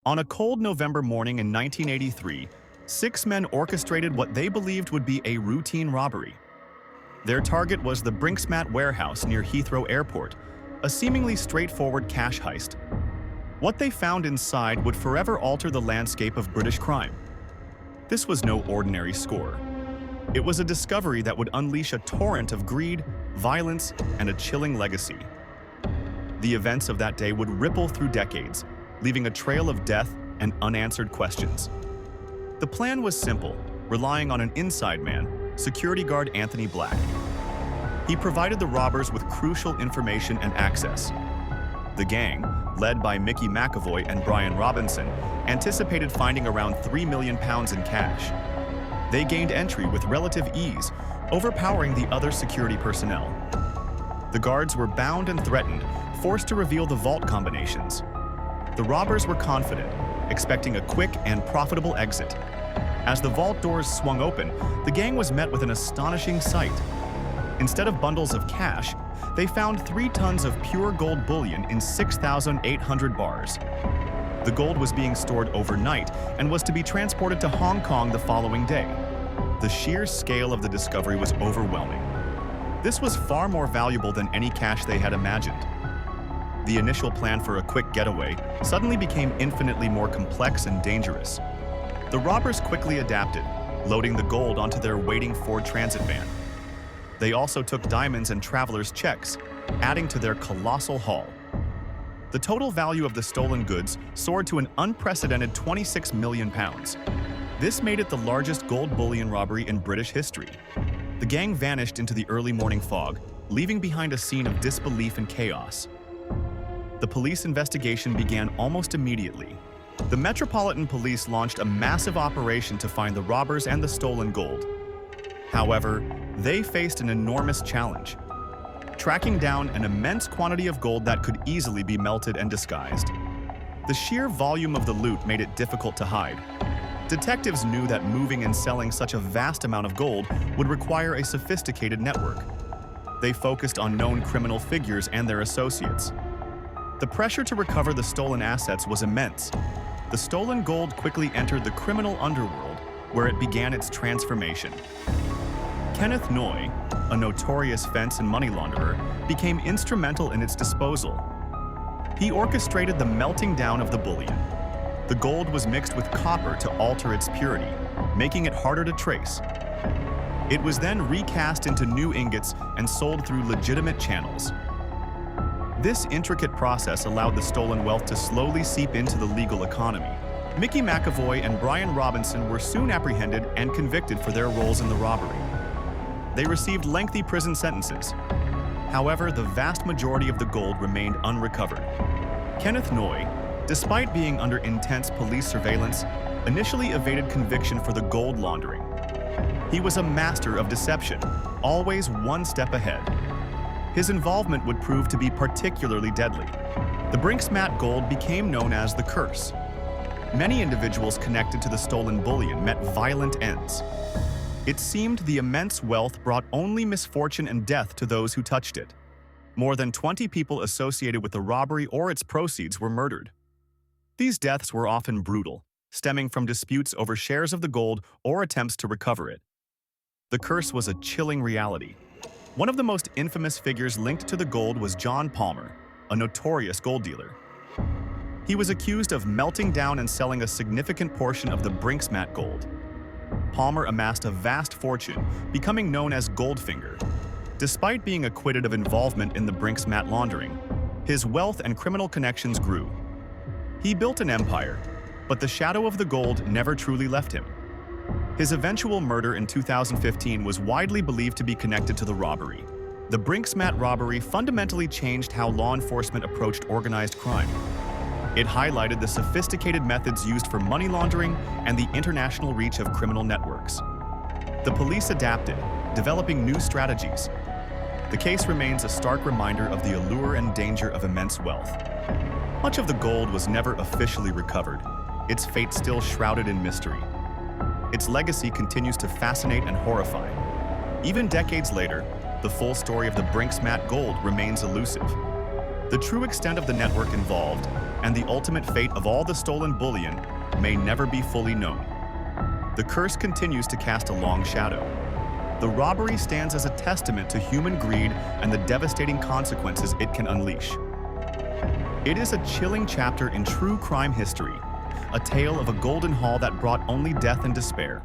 On a cold November morning in 1983, six men orchestrated what they believed would be a routine robbery. Their target was the Brinksmat warehouse near Heathrow Airport, a seemingly straightforward cash heist. What they found inside would forever alter the landscape of British crime. This was no ordinary score. It was a discovery that would unleash a torrent of greed, violence, and a chilling legacy. The events of that day would ripple through decades, leaving a trail of death and unanswered questions. The plan was simple, relying on an inside man, security guard Anthony Black. He provided the robbers with crucial information and access. The gang, led by Mickey McAvoy and Brian Robinson, anticipated finding around £3 million in cash. They gained entry with relative ease, overpowering the other security personnel. The guards were bound and threatened, forced to reveal the vault combinations. The robbers were confident, expecting a quick and profitable exit. As the vault doors swung open, the gang was met with an astonishing sight. Instead of bundles of cash, they found 3 tons of pure gold bullion in 6,800 bars. The gold was being stored overnight and was to be transported to Hong Kong the following day. The sheer scale of the discovery was overwhelming. This was far more valuable than any cash they had imagined. The initial plan for a quick getaway suddenly became infinitely more complex and dangerous. The robbers quickly adapted, loading the gold onto their waiting Ford Transit van. They also took diamonds and travelers' checks, adding to their colossal haul. The total value of the stolen goods soared to an unprecedented £26 million. This made it the largest gold bullion robbery in British history. The gang vanished into the early morning fog, leaving behind a scene of disbelief and chaos. The police investigation began almost immediately. The Metropolitan Police launched a massive operation to find the robbers and the stolen gold. However, they faced an enormous challenge, tracking down an immense quantity of gold that could easily be melted and disguised. The sheer volume of the loot made it difficult to hide. Detectives knew that moving and selling such a vast amount of gold would require a sophisticated network. They focused on known criminal figures and their associates. The pressure to recover the stolen assets was immense. The stolen gold quickly entered the criminal underworld, where it began its transformation. Kenneth Noy, a notorious fence and money launderer, became instrumental in its disposal. He orchestrated the melting down of the bullion. The gold was mixed with copper to alter its purity, making it harder to trace. It was then recast into new ingots and sold through legitimate channels. This intricate process allowed the stolen wealth to slowly seep into the legal economy. Mickey McAvoy and Brian Robinson were soon apprehended and convicted for their roles in the robbery. They received lengthy prison sentences. However, the vast majority of the gold remained unrecovered. Kenneth Noy, despite being under intense police surveillance, initially evaded conviction for the gold laundering. He was a master of deception, always one step ahead. His involvement would prove to be particularly deadly. The Brinksmat gold became known as the curse. Many individuals connected to the stolen bullion met violent ends. It seemed the immense wealth brought only misfortune and death to those who touched it. More than 20 people associated with the robbery or its proceeds were murdered. These deaths were often brutal, stemming from disputes over shares of the gold or attempts to recover it. The curse was a chilling reality. One of the most infamous figures linked to the gold was John Palmer, a notorious gold dealer. He was accused of melting down and selling a significant portion of the Brinksmat gold. Palmer amassed a vast fortune, becoming known as Goldfinger. Despite being acquitted of involvement in the Brinksmat laundering, his wealth and criminal connections grew. He built an empire, but the shadow of the gold never truly left him. His eventual murder in 2015 was widely believed to be connected to the robbery. The Brinksmat robbery fundamentally changed how law enforcement approached organized crime. It highlighted the sophisticated methods used for money laundering and the international reach of criminal networks. The police adapted, developing new strategies. The case remains a stark reminder of the allure and danger of immense wealth. Much of the gold was never officially recovered, its fate still shrouded in mystery. Its legacy continues to fascinate and horrify. Even decades later, the full story of the Brinksmat gold remains elusive. The true extent of the network involved and the ultimate fate of all the stolen bullion may never be fully known. The curse continues to cast a long shadow. The robbery stands as a testament to human greed and the devastating consequences it can unleash. It is a chilling chapter in true crime history, a tale of a golden haul that brought only death and despair.